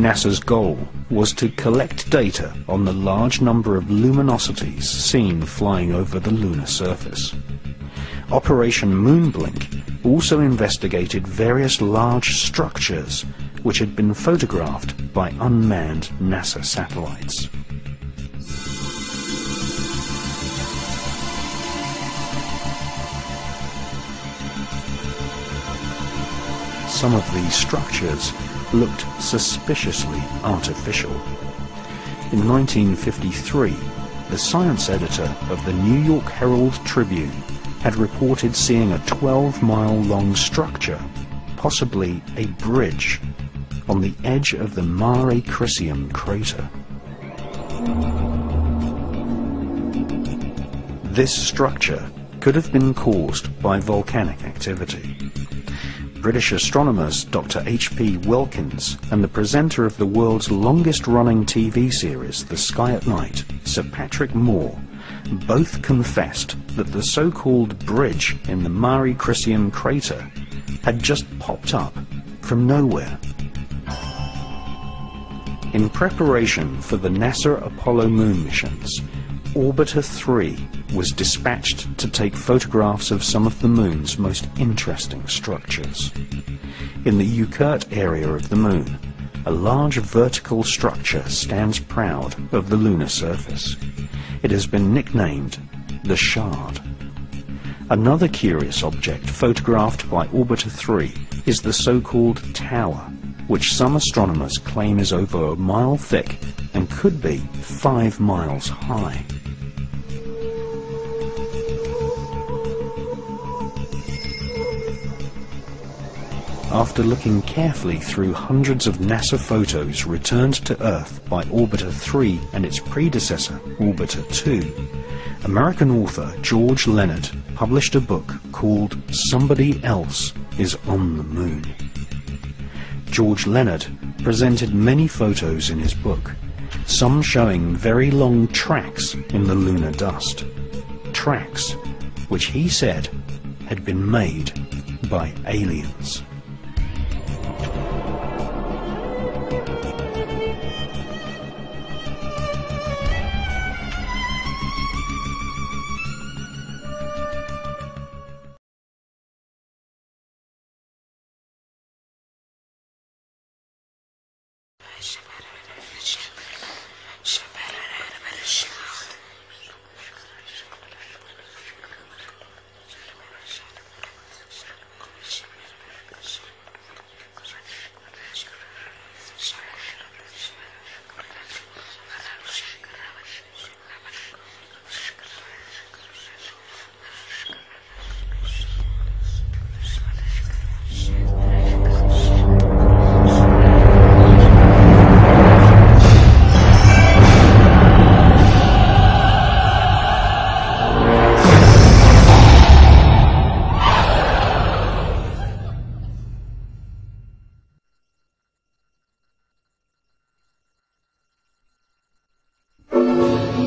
NASA's goal was to collect data on the large number of luminosities seen flying over the lunar surface. Operation Moonblink also investigated various large structures which had been photographed by unmanned NASA satellites. Some of these structures looked suspiciously artificial. In 1953, the science editor of the New York Herald Tribune had reported seeing a 12-mile-long structure, possibly a bridge, on the edge of the Mare Crisium crater. This structure could have been caused by volcanic activity. British astronomers Dr. H.P. Wilkins and the presenter of the world's longest-running TV series, The Sky at Night, Sir Patrick Moore, both confessed that the so-called bridge in the Mare Crisium crater had just popped up from nowhere. In preparation for the NASA Apollo moon missions, Orbiter 3 was dispatched to take photographs of some of the moon's most interesting structures. In the Ucurt area of the moon, a large vertical structure stands proud of the lunar surface. It has been nicknamed the Shard. Another curious object photographed by Orbiter 3 is the so-called tower, which some astronomers claim is over a mile thick and could be 5 miles high. After looking carefully through hundreds of NASA photos returned to Earth by Orbiter 3 and its predecessor, Orbiter 2, American author George Leonard published a book called Somebody Else is on the Moon. George Leonard presented many photos in his book, some showing very long tracks in the lunar dust, tracks which he said had been made by aliens.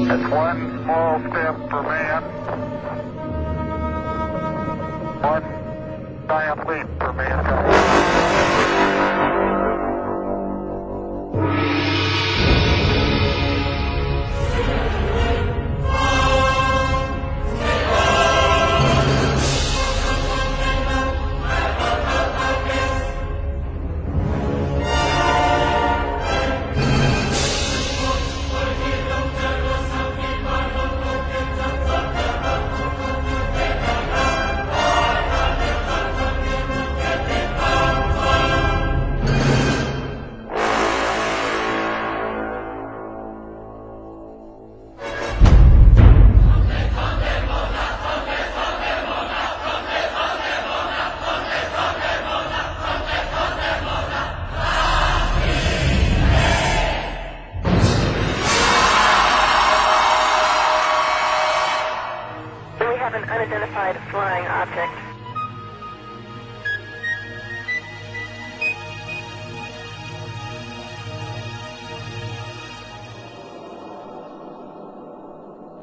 It's one small step for man, one giant leap for mankind. An unidentified flying object.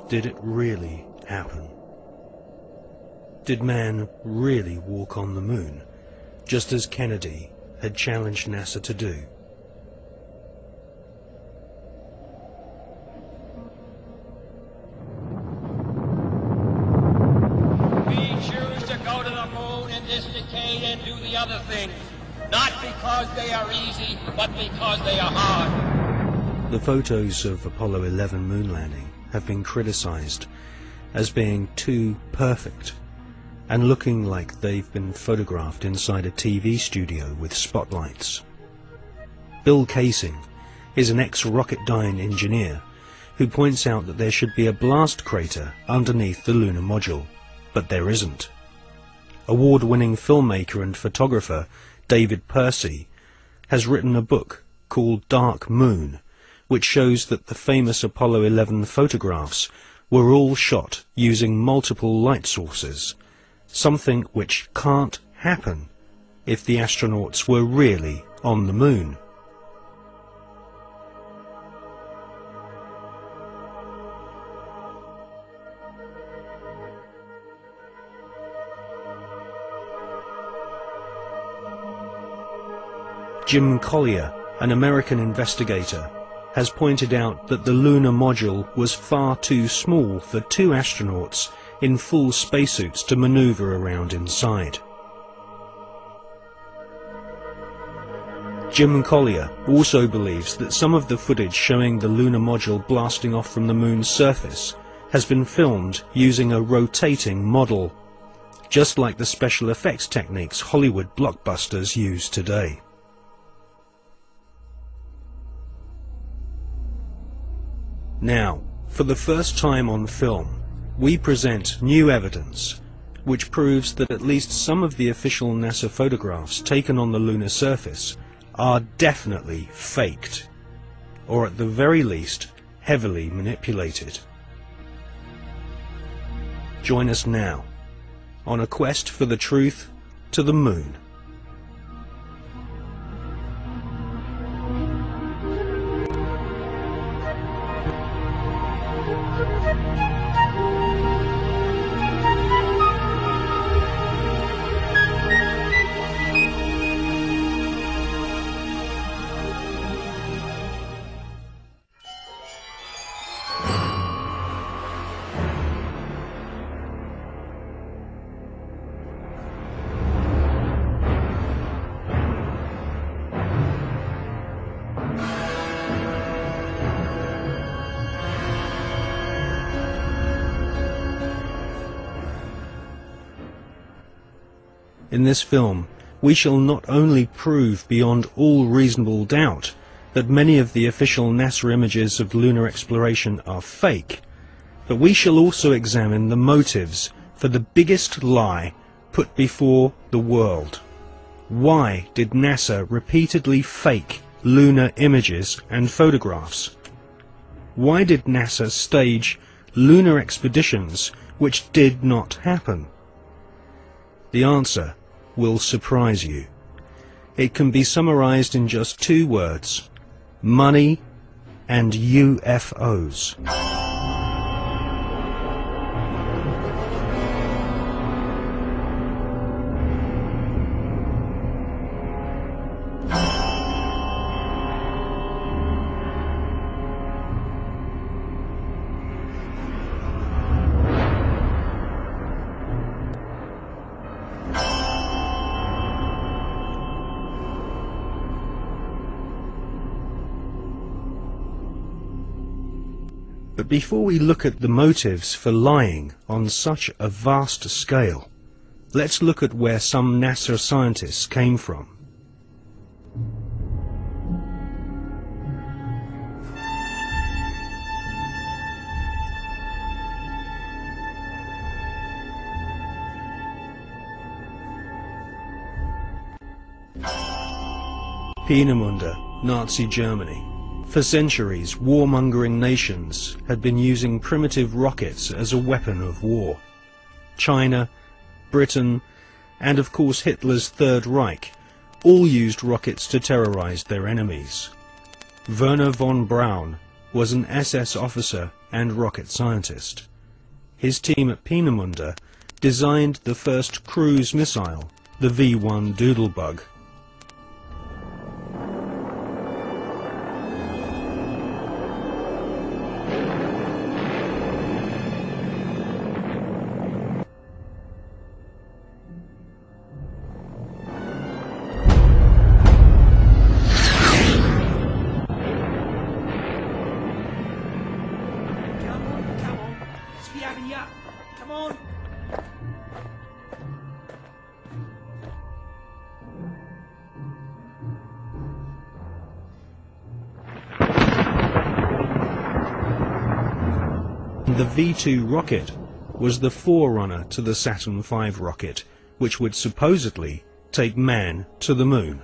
Did it really happen? Did man really walk on the moon, just as Kennedy had challenged NASA to do? this decade and do the other things, not because they are easy, but because they are hard. The photos of Apollo 11 moon landing have been criticized as being too perfect and looking like they've been photographed inside a TV studio with spotlights. Bill Casing is an ex-Rocketdyne engineer who points out that there should be a blast crater underneath the lunar module, but there isn't. Award-winning filmmaker and photographer David Percy has written a book called Dark Moon, which shows that the famous Apollo 11 photographs were all shot using multiple light sources, something which can't happen if the astronauts were really on the moon. Jim Collier, an American investigator, has pointed out that the lunar module was far too small for two astronauts in full spacesuits to maneuver around inside. Jim Collier also believes that some of the footage showing the lunar module blasting off from the moon's surface has been filmed using a rotating model, just like the special effects techniques Hollywood blockbusters use today. Now, for the first time on film, we present new evidence which proves that at least some of the official NASA photographs taken on the lunar surface are definitely faked, or at the very least, heavily manipulated. Join us now on a quest for the truth to the moon. In this film, we shall not only prove beyond all reasonable doubt that many of the official NASA images of lunar exploration are fake, but we shall also examine the motives for the biggest lie put before the world. Why did NASA repeatedly fake lunar images and photographs? Why did NASA stage lunar expeditions which did not happen? The answer will surprise you. It can be summarized in just two words: money and UFOs. But before we look at the motives for lying on such a vast scale, let's look at where some NASA scientists came from. Peenemünde, Nazi Germany. For centuries, warmongering nations had been using primitive rockets as a weapon of war. China, Britain, and of course Hitler's Third Reich all used rockets to terrorize their enemies. Werner von Braun was an SS officer and rocket scientist. His team at Peenemünde designed the first cruise missile, the V-1 Doodlebug. Come on. The V-2 rocket was the forerunner to the Saturn V rocket, which would supposedly take man to the moon.